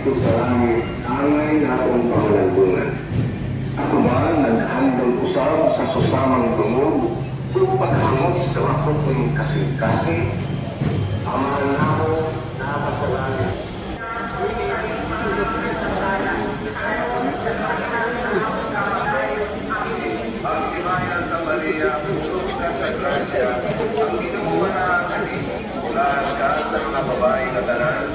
dito sa langit, angay na akong pangalanggungan. Ako ba naghandang usap sa susamang dumog o paghamot sa wakot ng kasing-kasi? Amahan na ako nakapasalanan. Ang imayan sa Maria, puso ka sa grasya, ang inuwa na kanino, bulaan ka sa mga babae na tanan,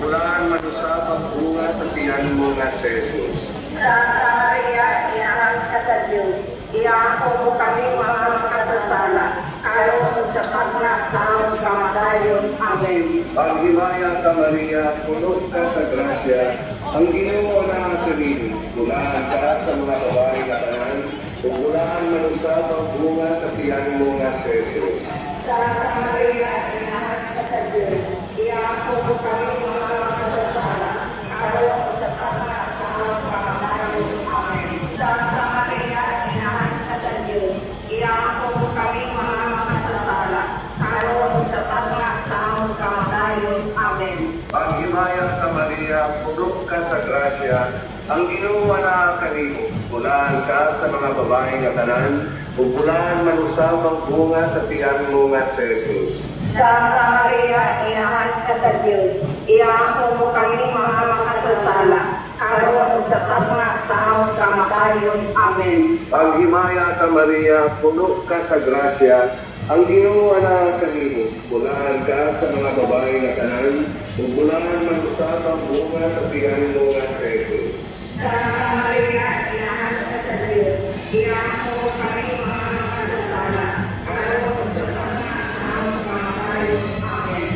bulaan manusap ang bunga sa tiyan mo nga si Jesus. Santa Maria, inahan ka sa Diyos, iyaako mo kami mga makasasala, karon sa paglasaon kamatayon. Amen. Ang himaya ka Maria, puno ka sa grasya, ang Ginoo na sarili, bulaan ka sa mga babae na tanan, bulaan manusap ang bunga sa tiyan mo nga si Jesus. Santa Maria, inahan ka sa Diyos, iyaako mo kami mga makasasala, karon sa paglasaon kamatayon. Amen. Santa Maria, inahan ka sa Diyos, iyaako mo kami mga makasasala, karon sa paglasaon kamatayon. Amen. Ang himaya ka Maria, puno ka sa grasya, ang Ginoo na kanimo, bulaan ka sa mga babae nga tanan, bulaan manusap ang bunga sa tiyan mo nga si Jesus. Santa Maria, inahan ka sa Diyos, iyaako mo kami mga makasasala, karon sa paglasaon kamatayon. Amen. Ang himaya ka Maria, puno ka sa grasya, ang Ginoo na kanimo, bulaan ka sa mga babae nga tanan, bulaan manusap ang bunga sa tiyan mo nga si Jesus. Santa Maria, inahan ka sa Diyos, iyaako mo kami mga makasasala, karon sa paglasaon kamatayon. Amen.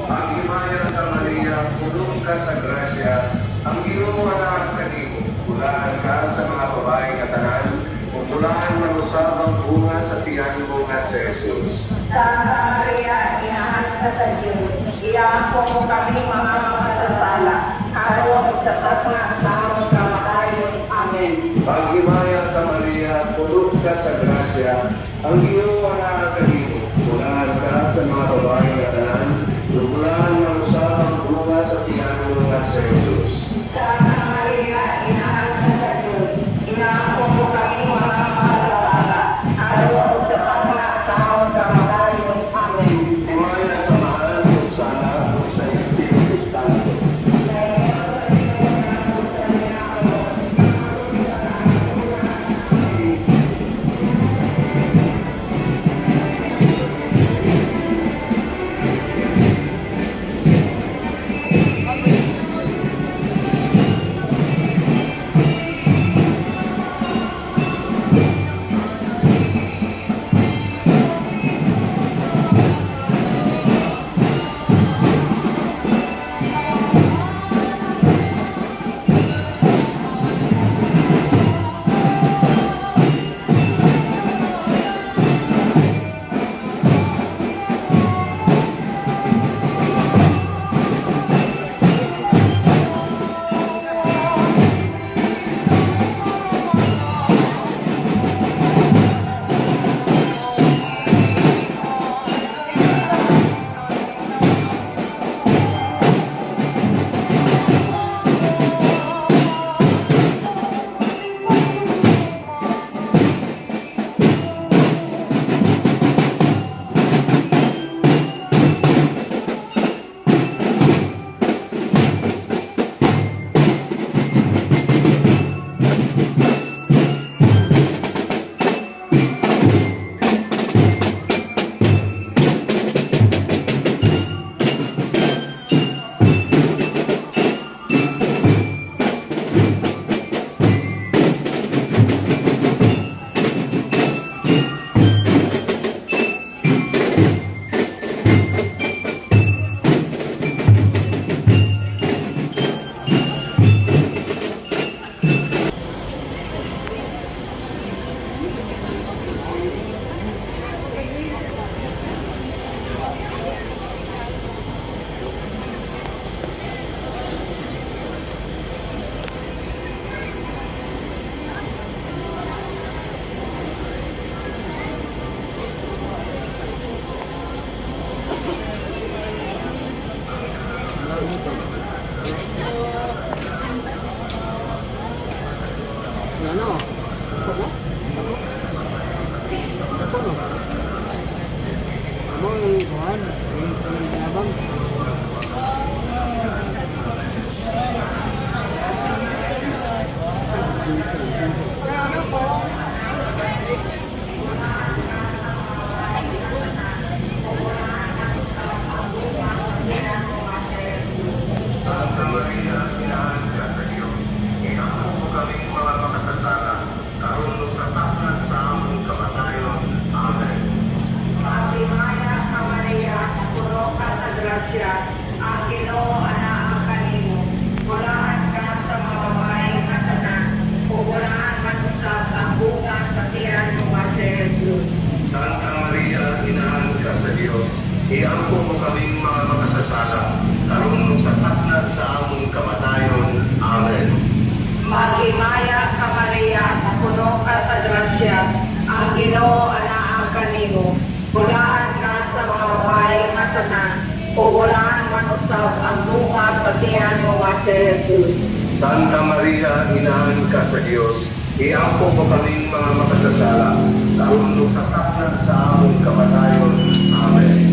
Ang himaya ka Maria, puno ka sa grasya, ang Ginoo na kanimo, bulaan ka sa mga babae nga tanan, bulaan manusap ang bunga sa tiyan mo nga si Jesus. Santa Maria, inahan ka sa Diyos, iyaako mo kami mga makasasala, karon sa paglasaon kamatayon. Amen. Ang himaya ka Maria, puno ka sa grasya, ang Ginoo na kanimo, bulaan ka sa mga babae nga tanan, bulaan manusap ang bunga sa tiyan mo nga si Jesus. Santa Maria, inahan ka sa Diyos, iyaako mo kami mga makasasala, karon sa paglasaon kamatayon. Amen. Himaya sa mahal kung sa anak kung sa Espiritu Santo. Ano? Ako? Ako no? Ano yung kuhan? Yung labang? Santa Maria, Inahan ka sa Diyos. Iako mo kaming mga makasasala, karunong kataklan sa among kamatayon. Amen. Matimaya ka Maria, puno ka sa grasya, ang Ginoo anaa kanimo. Bulaan ka sa mga babaeng katanan, pugulaan man usab ang bukas sa tiyan mo nga si Jesus. Santa Maria, Inahan ka sa Diyos. Iako mo kaming mga makasasala, karunong kataklan sa among kamatayon. Amen. Matimaya ka Maria, puno ka sa grasya, ang Ginoo anaa kanimo. Bulaan ka sa mga babaeng katanan, pugulaan man usab ang bukas sa tiyan mo nga si Jesus. Santa Maria, Inahan ka sa Diyos, iako mo kaming mga makasasala, karunong kataklan sa among kamatayon. Amen.